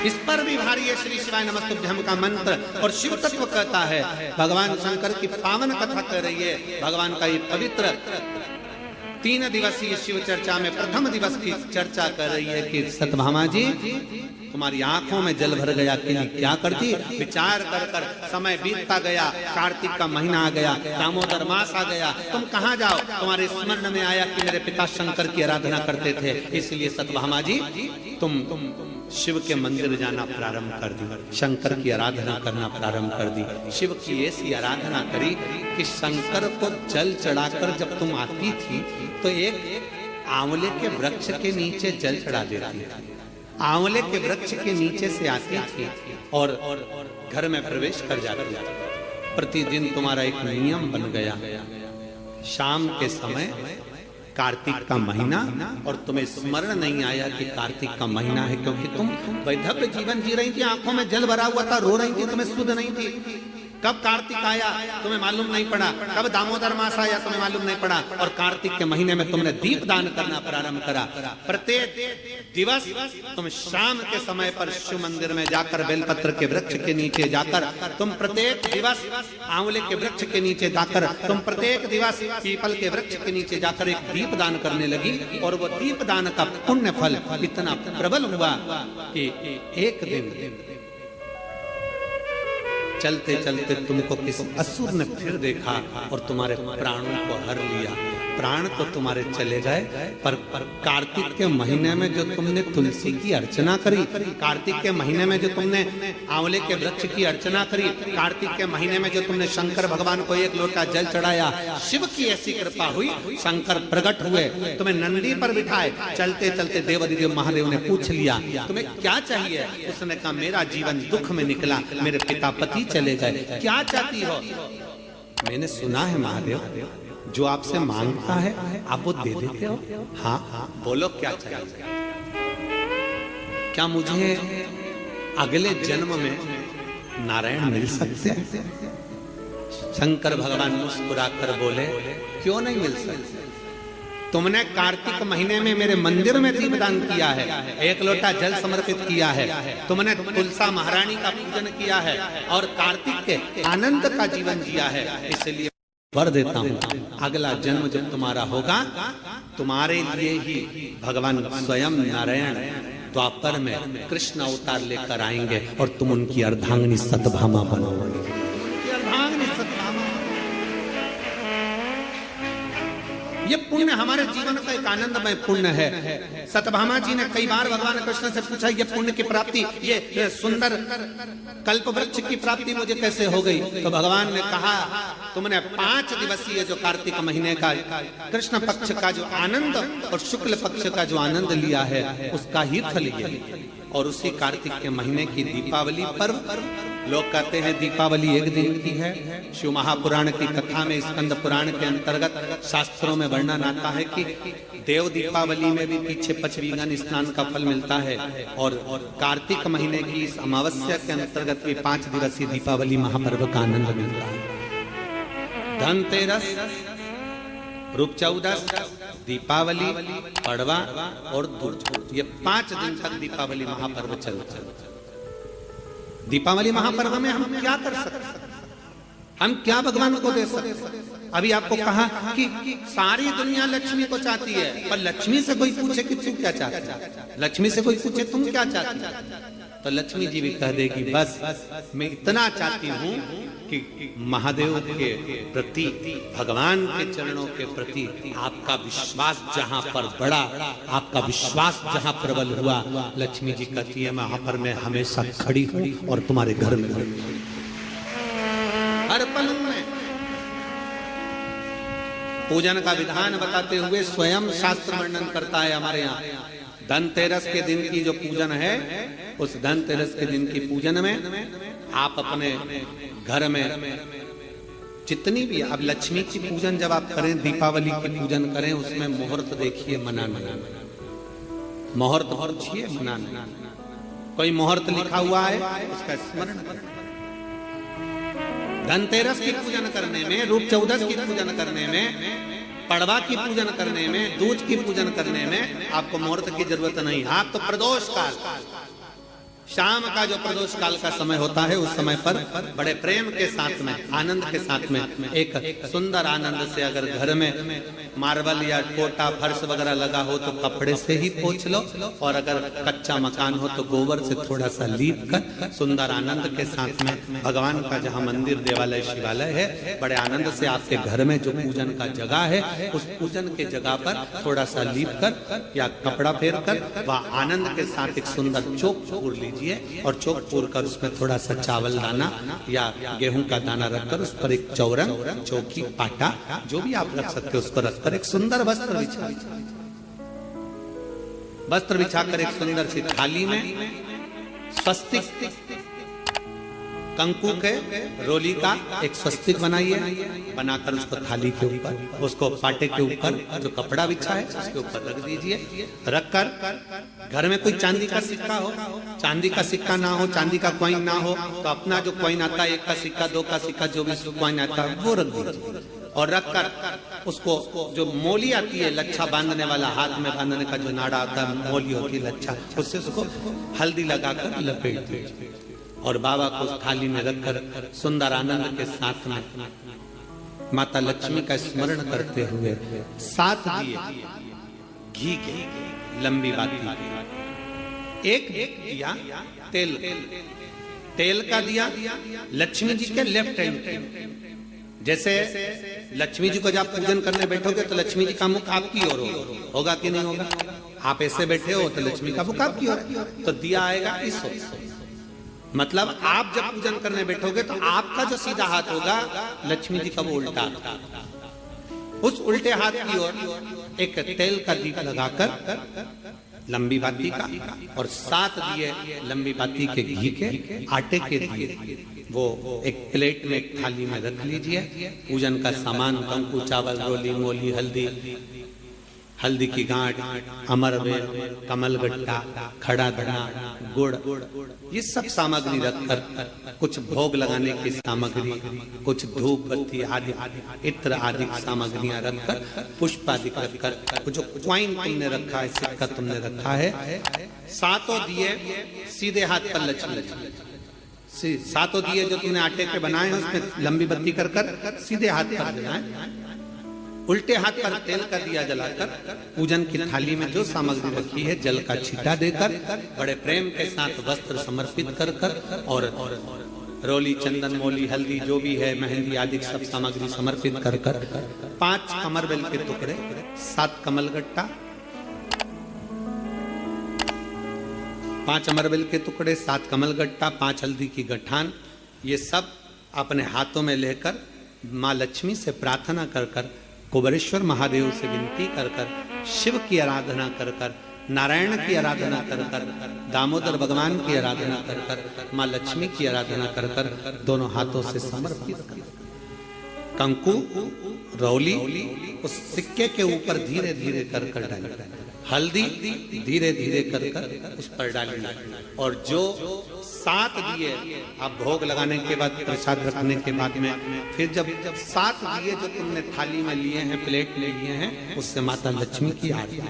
इस पर भी भारी है श्री शिवाय नमस्तुभ्यम का मंत्र। और शिव तत्व कहता है, भगवान शंकर की पावन कथा कर रही है, भगवान का ये पवित्र 3 दिवसीय शिव चर्चा में प्रथम दिवस की चर्चा कर रही है कि सत्यभामा जी तुम्हारी आंखों में जल भर गया कि क्या करती। विचार कर कर समय बीतता गया, कार्तिक का महीना आ गया, दामोदर मास आ गया, तुम कहाँ जाओ। तुम्हारे स्मरण में आया कि मेरे पिता शंकर की आराधना करते थे, इसलिए सत्यभामा जी तुम शिव के मंदिर जाना प्रारंभ कर दी, शंकर की आराधना करना प्रारंभ कर दी। शिव की ऐसी आराधना करी कि शंकर को जल चढ़ाकर जब तुम आती थी तो एक आंवले के वृक्ष के नीचे जल चढ़ा देती थी। आंवले के वृक्ष के नीचे से आती थी और घर में प्रवेश कर जाती थी। प्रतिदिन तुम्हारा एक नियम बन गया, शाम के समय कार्तिक का महीना, और तुम्हें स्मरण नहीं आया कि कार्तिक का महीना है, क्योंकि तुम वैधव्य जीवन जी रही थी, आंखों में जल भरा हुआ था, रो रही थी, तुम्हें सुध नहीं थी। कब कार्तिक आया तुम्हें मालूम नहीं पड़ा, कब दामोदर मास आया तुम्हें मालूम नहीं पड़ा, और कार्तिक के महीने में तुमने दीप दान करना प्रारंभ करा। प्रत्येक दिवस तुम शाम के समय पर शिव मंदिर में जाकर बेलपत्र के वृक्ष के नीचे जाकर, तुम प्रत्येक दिवस आंवले के वृक्ष के नीचे जाकर, तुम प्रत्येक दिवस पीपल के वृक्ष के नीचे जाकर एक दीप दान करने लगी। और वो दीप दान का पुण्य फल इतना प्रबल हुआ कि एक दिन चलते चलते तुमको किसी असुर ने फिर देखा और तुम्हारे प्राणों को हर लिया। प्राण तो तुम्हारे चले गए, पर कार्तिक के महीने में जो तुमने तुलसी की अर्चना करी, कार्तिक के महीने में जो तुमने आंवले के वृक्ष की अर्चना करी, कार्तिक के महीने में जो तुमने शंकर भगवान को एक लोटा जल चढ़ाया, शिव की ऐसी कृपा हुई, शंकर प्रकट हुए, तुम्हें नंदी पर बिठाए। चलते चलते देवादिदेव महादेव ने पूछ लिया तुम्हें क्या चाहिए। उसने कहा मेरा जीवन दुख में निकला, मेरे पिता पति चले गए, क्या चाहती हो। मैंने सुना है महादेव जो आपसे मांगता है आप वो दे देते हो। हाँ बोलो क्या चाहिए। क्या मुझे अगले जन्म में नारायण मिल सकते हैं। शंकर भगवान मुस्कुराकर बोले क्यों नहीं मिल सकते। तुमने कार्तिक महीने में मेरे मंदिर में दीपदान किया है, एक लोटा जल समर्पित किया है, तुमने तुलसा महारानी का पूजन किया है और कार्तिक के आनंद का जीवन जिया है, इसलिए वर देता हूँ अगला जन्म जब तुम्हारा होगा तुम्हारे लिए ही भगवान स्वयं नारायण द्वापर में कृष्ण अवतार लेकर आएंगे और तुम उनकी अर्धांगिनी सत्यभामा बनोगे। ये पुण्य हमारे जीवन का एक आनंदमय पुण्य है। सत्यभामा जी ने कई बार भगवान कृष्ण से पूछा ये पुण्य की प्राप्ति, ये सुंदर कल्प वृक्ष की प्राप्ति मुझे कैसे हो गई। तो भगवान ने कहा तुमने 5 दिवसीय जो कार्तिक महीने का कृष्ण पक्ष का जो आनंद और शुक्ल पक्ष का जो आनंद लिया है उसका ही फल ये। और उसी कार्तिक के महीने की दीपावली पर्व, लोग कहते हैं दीपावली एक दिन की है। शिव महापुराण की कथा में स्कंद पुराण के अंतर्गत शास्त्रों में वर्णन आता है कि देव दीपावली में भी पीछे पचवीगन स्नान का फल मिलता है और कार्तिक महीने की इस अमावस्या के अंतर्गत भी 5 दिवसीय दीपावली महापर्व का आनंद मिलता है। धनतेरस, रूप चौदस, दीपावली, पड़वा और दुर्जोत, ये 5 दिन तक दीपावली महापर्व चलता है। दीपावली महापर्व में हम क्या कर सकते, हम क्या भगवान को दे सकते। अभी आपको कहा कि सारी दुनिया लक्ष्मी को चाहती है, पर लक्ष्मी से कोई पूछे कि तू क्या चाहता है, लक्ष्मी से कोई पूछे तुम क्या चाहती है, तो लक्ष्मी जी भी कह देगी बस मैं इतना चाहती हूँ कि महादेव के प्रति, भगवान के चरणों के प्रति आपका विश्वास जहाँ पर बढ़ा, आपका विश्वास जहाँ प्रबल हुआ, लक्ष्मी जी कहती है वहां पर मैं हमेशा खड़ी हूँ और तुम्हारे घर में हर पल में। पूजन का विधान बताते हुए स्वयं शास्त्र वर्णन करता है हमारे यहाँ। धनतेरस के दिन की जो पूजन है, उस धनतेरस के दिन की पूजन में आप अपने घर में जितनी भी, अब लक्ष्मी की पूजन जब आप करें, दीपावली की पूजन करें, उसमें मुहूर्त देखिए, मनाना मुहूर्त पूछिए, मनाना कोई मुहूर्त लिखा हुआ है उसका स्मरण करें। धनतेरस की पूजन करने में, रूप चौदस की पूजन करने में, पड़वा की पूजन करने में, दूज की पूजन करने में आपको मुहूर्त की जरूरत नहीं। आप तो प्रदोष काल, शाम का जो प्रदोष काल का समय होता है, उस समय पर बड़े प्रेम के साथ में, आनंद के साथ में, एक सुंदर आनंद से अगर घर में मार्बल या कोटा फर्श वगैरह लगा हो तो कपड़े से ही पोंछ लो, और अगर कच्चा मकान हो तो गोबर से थोड़ा सा लीप कर सुंदर आनंद के साथ में भगवान का जहाँ मंदिर, देवालय, शिवालय है, बड़े आनंद से आपके घर में जो पूजन का जगह है, उस पूजन के जगह पर थोड़ा सा लीप कर या कपड़ा फेर कर वह आनंद के साथ एक सुंदर चौक पूर लीजिए, और चौक पूर कर उसमें थोड़ा सा चावल दाना या गेहूं का दाना रखकर उस पर एक चौरंग, चौकी, पाटा, जो भी आप रख सकते हो उसको रखकर एक सुंदर वस्त्र बिछाकर एक सुंदर सी थाली में स्वस्तिक कंकु के रोली का एक स्वस्तिक बनाइए, बनाकर उसको थाली के ऊपर, उसको पाटे के ऊपर जो कपड़ा बिछा है उसके ऊपर रख दीजिए। रखकर घर में कोई चांदी का सिक्का हो, चांदी का सिक्का ना हो, चांदी का कॉइन ना हो, तो अपना जो कॉइन आता है, 1 का सिक्का, 2 का सिक्का, जो भी कॉइन आता है वो रख दीजिए। और रखकर उसको जो मोली आती है, लच्छा बांधने वाला, हाथ में बांधने का जो नाड़ा आता है, मोली होती है लच्छा, उससे उसको हल्दी लगाकर लपेट दीजिए और बाबा को उस थाली में रखकर सुंदर आनंद के साथ में माता लक्ष्मी का स्मरण करते हुए 7 दिए घी के, लंबी बाती, एक दिया तेल का दिया लक्ष्मी जी के लेफ्ट हैंड। जैसे लक्ष्मी जी को जब पूजन करने बैठोगे तो लक्ष्मी जी का मुख आपकी ओर होगा कि नहीं होगा? आप ऐसे बैठे हो तो लक्ष्मी का मुख आपकी ओर, तो दिया आएगा इस ओर। मतलब आप जब पूजन करने बैठोगे तो आपका जो सीधा हाथ होगा, लक्ष्मी जी का वो उल्टा, उस उल्टे हाथ की ओर एक तेल का दीप लगाकर लंबी बाती का, और 7 दिए लंबी बाती के घी के, आटे के दिए, वो एक प्लेट में, एक थाली में रख लीजिए। पूजन का सामान, कंकु, चावल, रोली, मोली, हल्दी की गांठ, अमरवेल, कमलगट्टा, खड़ा धना, गुड़, ये सब सामग्री रखकर, कुछ भोग लगाने की सामग्री, कुछ धूप बत्ती आदि, इत्र आदि सामग्रियां रखकर, पुष्प आदि रखकर, जो क्वाइन तुमने रखा है, सिक्का तुमने रखा है, 7 दिए सीधे हाथ पर लक्ष्मी, 7 दिए जो तुमने आटे के बनाए हैं उसमें लंबी बत्ती कर सीधे हाथ पर जलाएं। उल्टे हाथ पर तेल का दिया जलाकर पूजन की थाली में जो सामग्री रखी है, जल का छींटा देकर, बड़े प्रेम के साथ वस्त्र समर्पित कर और रोली, चंदन, मोली, हल्दी, जो भी है, मेहंदी आदि सब सामग्री समर्पित कर 5 अमरबेल के टुकड़े, 7 कमलगट्टा, 5 अमरबेल के टुकड़े, 7 कमलगट्टा, 5 हल्दी की गठान, ये सब अपने हाथों में लेकर माँ लक्ष्मी से प्रार्थना कर कुबेरेश्वर महादेव से विनती कर शिव की आराधना कर नारायण की आराधना कर दामोदर भगवान की आराधना कर माँ लक्ष्मी की आराधना कर दोनों हाथों से समर्पित कर कंकु, रौली उस सिक्के के ऊपर धीरे धीरे कर डाल, हल्दी धीरे धीरे कर उस पर डालना, और जो 7 दिए आप भोग लगाने के बाद, प्रसाद रखने के बाद में, फिर जब 7 दिए जो तुमने थाली में लिए हैं, प्लेट में लिए हैं, उससे माता लक्ष्मी की आरती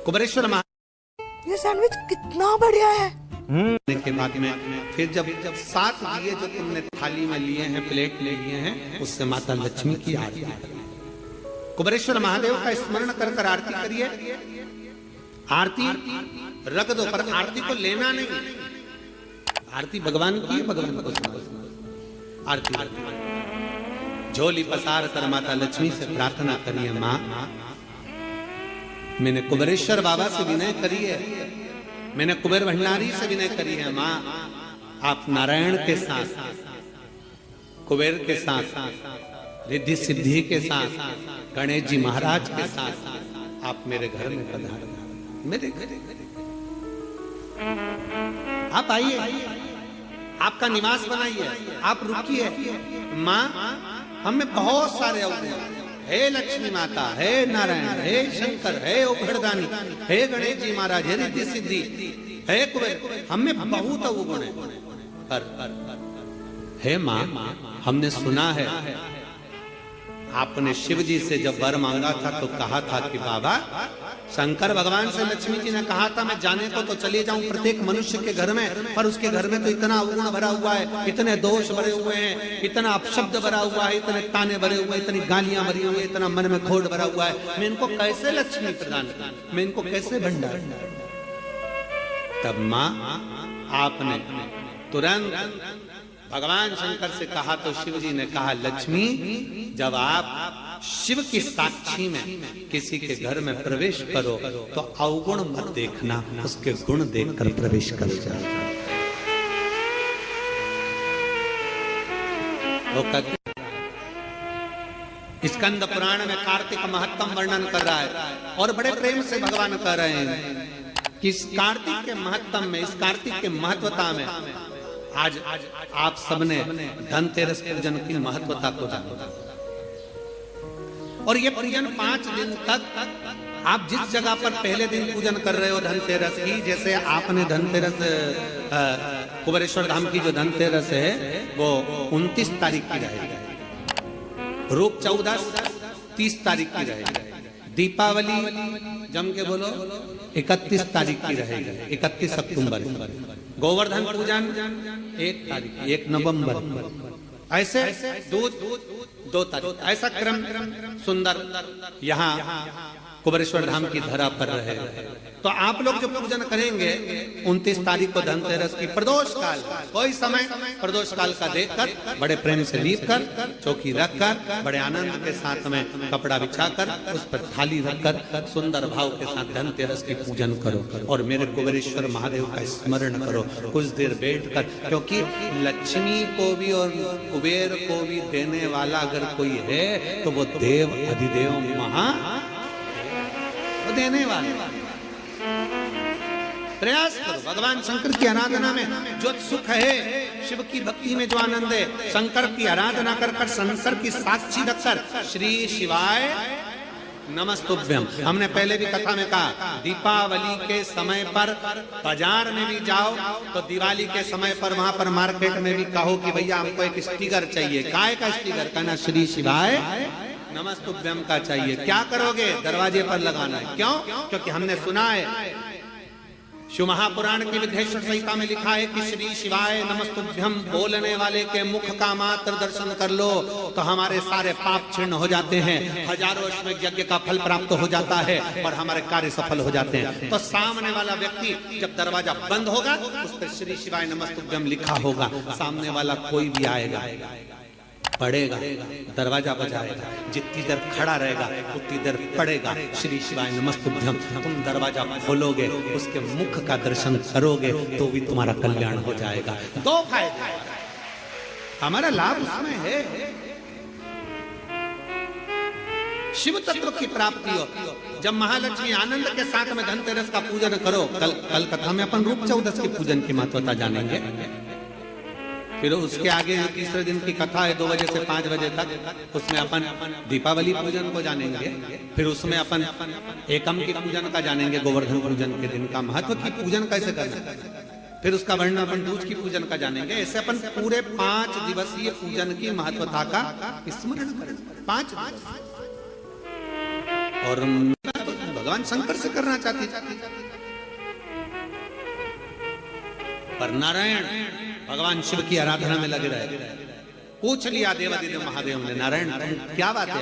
कुबेरेश्वर ये सैंडविच कितना बढ़िया है। के बाद में फिर जब 7 दिए जो तुमने थाली में लिए हैं, प्लेट में लिए हैं, उससे माता लक्ष्मी की आरती कुबेरेश्वर महादेव का स्मरण कर आरती करिए। आरती रख दो, पर आरती को लेना नहीं, आरती भगवान की, भगवान को सुना। आरती झोली पसार कर माता लक्ष्मी से प्रार्थना करिए, माँ मैंने कुबेरेश्वर बाबा से विनय करी है, मैंने कुबेर भंडारी से विनय करी है, माँ आप नारायण के साथ, कुबेर के साथ, रिद्धि सिद्धि के साथ, गणेश जी महाराज के साथ आप मेरे घर में पधार, मेरे घर आप आइए, आपका निवास बनाइए, आप रुकिए। माँ हमें बहुत सारे अवगुण, हे लक्ष्मी माता, हे नारायण, हे शंकर, हे उघड़दानी, हे गणेश जी महाराज, हे रिद्धि सिद्धि, हे कुबेर, हमें बहुत अवगुण है, पर हे माँ हमने सुना है आपने शिव जी से जब वर मांगा था तो कहा था कि बाबा, शंकर भगवान से लक्ष्मी जी ने कहा था मैं जाने को तो चले जाऊं प्रत्येक मनुष्य के घर में, पर उसके घर में तो इतना अवगुण भरा हुआ है, इतने दोष भरे हुए हैं, इतना अपशब्द भरा हुआ है, इतने ताने भरे हुए हैं, इतनी गालियां भरी हुई है, इतना मन में खोट भरा हुआ है, मैं इनको कैसे लक्ष्मी प्रदान करूं, मैं इनको कैसे भंडार। तब मां आपने तुरंत भगवान शंकर से कहा तो शिव जी ने कहा, लक्ष्मी जब आप शिव की साक्षी में किसी के घर में प्रवेश करो तो अवगुण मत देखना, उसके गुण देखकर प्रवेश कर जाओ। वो कहते स्कंद पुराण में कार्तिक महत्तम वर्णन कर रहा है और बड़े प्रेम से भगवान कह रहे हैं कि इस कार्तिक के महत्तम में, इस कार्तिक के महत्वता में आज आप सबने धनतेरस पूजन की महत्वता को जाना, और ये पूजन 5 दिन तक आप जिस जगह पर पहले दिन पूजन कर रहे हो धनतेरस की, जैसे आपने धनतेरस कुबेरेश्वर धाम की जो धनतेरस है वो 29 तारीख की रहेगी, रूप 14 30 तारीख की रहेगी, दीपावली जम के बोलो 31 तारीख की रहेगी, 31 अक्टूबर, गोवर्धन पूजन 1 तारीख, 1 नवंबर, ऐसे 2 तारीख, ऐसा क्रम सुंदर यहाँ कुबेरेश्वर धाम की धरा पर रहे। तो आप लोग जो पूजन करेंगे 29 तारीख को धनतेरस की प्रदोष काल, कोई समय प्रदोष काल का देखकर बड़े प्रेम से लीप कर चौकी रखकर बड़े आनंद के साथ में कपड़ा बिछाकर उस पर थाली रखकर सुंदर भाव के साथ धनतेरस की पूजन करो और मेरे कुबेरेश्वर महादेव का स्मरण करो कुछ देर बैठकर, क्योंकि लक्ष्मी को भी और कुबेर को भी देने वाला अगर कोई है तो वो देव अधिदेव महा देने वाले। प्रयास करो भगवान शंकर की आराधना में जो सुख है, शिव की भक्ति में जो आनंद है, शंकर की आराधना कर कर शंकर की साक्षी रखकर श्री शिवाय नमस्तुभ्यम। हमने पहले भी कथा में कहा दीपावली के समय पर बाजार में भी जाओ तो दिवाली के समय पर वहां पर मार्केट में भी कहो कि भैया हमको एक स्टिकर चाहिए, काय का स्टिकर, कहना श्री शिवाय नमस्तुभ्यम का चाहिए। क्या करोगे? दरवाजे पर लगाना है। क्यों? क्योंकि हमने सुना है शिव महापुराण की विद्येश्वर संहिता में लिखा है कि श्री शिवाय नमस्तुभ्यम बोलने वाले के मुख का मात्र दर्शन कर लो तो हमारे सारे पाप क्षीण हो जाते हैं, हजारों अश्वमेध यज्ञ का फल प्राप्त हो जाता है और हमारे कार्य सफल हो जाते हैं। तो सामने वाला व्यक्ति जब दरवाजा बंद होगा उस पर श्री शिवाय नमस्तुभ्यम लिखा होगा, सामने वाला कोई भी आएगा पढ़ेगा, दरवाजा बजाएगा, जितनी देर खड़ा रहेगा उतनी देर पढ़ेगा श्री शिवाय नमस्तुभ्यम। तुम दरवाजा खोलोगे, उसके मुख का दर्शन करोगे तो भी तुम्हारा कल्याण हो जाएगा। 2 फायदे, हमारा लाभ उसमें है, शिव तत्व की प्राप्ति हो। जब महालक्ष्मी आनंद के साथ में धनतेरस का पूजन करो, कल कथा में अपन रूप 14 के पूजन की महत्वता जानेंगे। फिर उसके आगे तीसरे दिन की कथा है 2 बजे से 5 बजे तक, उसमें अपन दीपावली पूजन को जानेंगे। फिर उसमें अपन एकम की पूजन का जानेंगे, गोवर्धन पूजन के दिन का महत्व की पूजन कैसे करना, फिर उसका वर्णन अपन दूज की पूजन का जानेंगे। ऐसे अपन पूरे 5 दिवसीय पूजन की महत्वता का स्मरण करेंगे। 5 और भगवान शंकर से करना चाहते पर नारायण भगवान शिव की आराधना में लगे रहे। पूछ लिया देवादिदेव महादेव ने, नारायण तुम क्या बात है,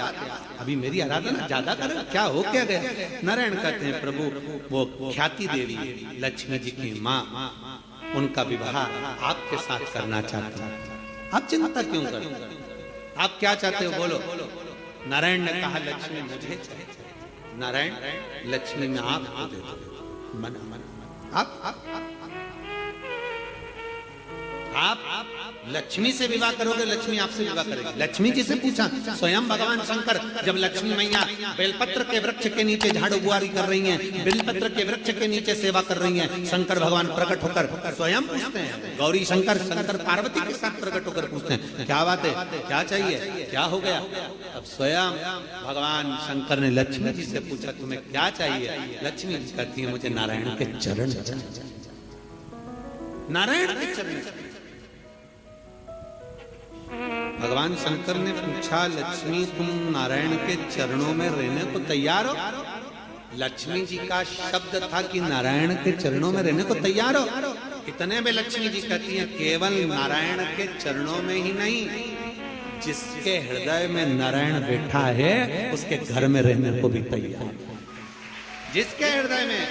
अभी मेरी आराधना ज्यादा कर, क्या हो क्या गया? नारायण कहते हैं प्रभु वो ख्याति देवी लक्ष्मी जी की माँ, उनका विवाह आपके साथ करना चाहता हूं, आप चिंता क्यों करते, आप क्या चाहते हो बोलो। नारायण ने कहा लक्ष्मी मुझे चाहिए। नारायण लक्ष्मी में आपको दे दो, मना आप लक्ष्मी से विवाह करोगे, लक्ष्मी आपसे विवाह करेगी। लक्ष्मी जी से पूछा, स्वयं भगवान शंकर जब लक्ष्मी मैया बेलपत्र के वृक्ष के नीचे झाड़ू बुआरी कर रही हैं, बेलपत्र के वृक्ष के नीचे सेवा कर रही हैं, शंकर भगवान प्रकट होकर स्वयं पूछते हैं, गौरी शंकर शंकर पार्वती के साथ प्रकट होकर पूछते हैं क्या बात है, क्या चाहिए, क्या हो गया। अब स्वयं भगवान शंकर ने लक्ष्मी जी से पूछा तुम्हें क्या चाहिए। लक्ष्मी जी कहती है मुझे नारायण के चरण, नारायण के चरण। भगवान भगवान शंकर ने पूछा, लक्ष्मी तुम नारायण के चरणों में रहने को तैयार हो? लक्ष्मी जी का शब्द था कि नारायण के चरणों में रहने को तैयार हो। इतने में लक्ष्मी जी कहती हैं, केवल नारायण के चरणों में ही नहीं, जिसके हृदय में नारायण बैठा है उसके घर में रहने को भी तैयार। जिसके हृदय में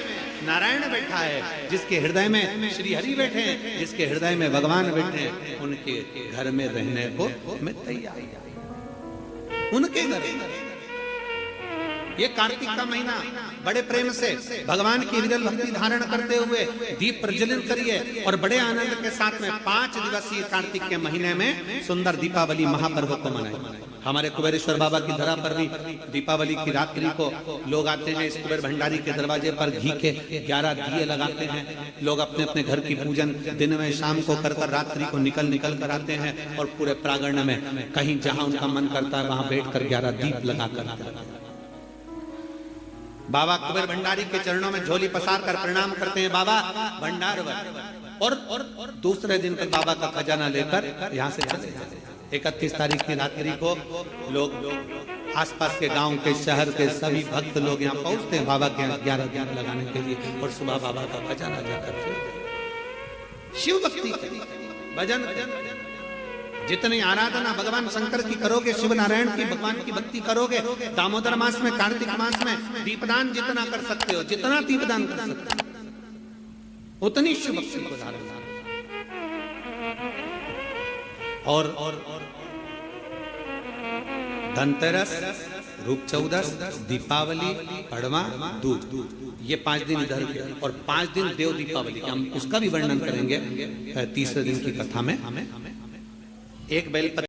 नारायण बैठा है, जिसके हृदय में श्री हरि बैठे हैं, जिसके हृदय में भगवान बैठे हैं, उनके घर में रहने को मैं तैयार। उनके घर। ये कार्तिक का महीना बड़े प्रेम से भगवान की विरल भक्ति धारण करते हुए दीप प्रज्वलित करिए और बड़े आनंद के साथ में 5 दिवसीय कार्तिक के महीने में सुंदर दीपावली महापर्व को मनाएं। हमारे कुबेरेश्वर बाबा की धरा पर भी दीपावली की रात्रि को लोग आते हैं, इस कुबेर भंडारी के दरवाजे पर घी के 11 दिए लगाते हैं। लोग अपने अपने घर की पूजन दिन में शाम को कर रात्रि को निकल कर आते हैं और पूरे प्रांगण में कहीं जहां उनका मन करता है वहां बैठकर 11 दीप लगाकर बाबा कुबेर भंडारी के चरणों में झोली पसार कर प्रणाम करते हैं, बाबा भंडार और दूसरे दिन तक बाबा का खजाना लेकर यहाँ से चले जाते हैं। 31 तारीख की रात्रि को लोग आसपास के गांव के शहर के सभी भक्त लोग यहाँ पहुंचते हैं बाबा के 11 दीप लगाने के लिए और सुबह बाबा का खजाना जाकर शिव भक्ति भजन। जितनी आराधना भगवान शंकर की करोगे, शिव नारायण की भगवान की भक्ति करोगे, दामोदर मास में, कार्तिक मास में दीपदान जितना कर सकते हो, जितना दीपदान कर सकते हो, उतनी शिव भक्ति को धारण। और धनतेरस, रूप चौदस, दीपावली, पड़वा, दूज, ये 5 दिन इधर के और 5 दिन देव दीपावली, हम उसका भी वर्णन करेंगे तीसरे दिन की कथा में। एक बेलपत्र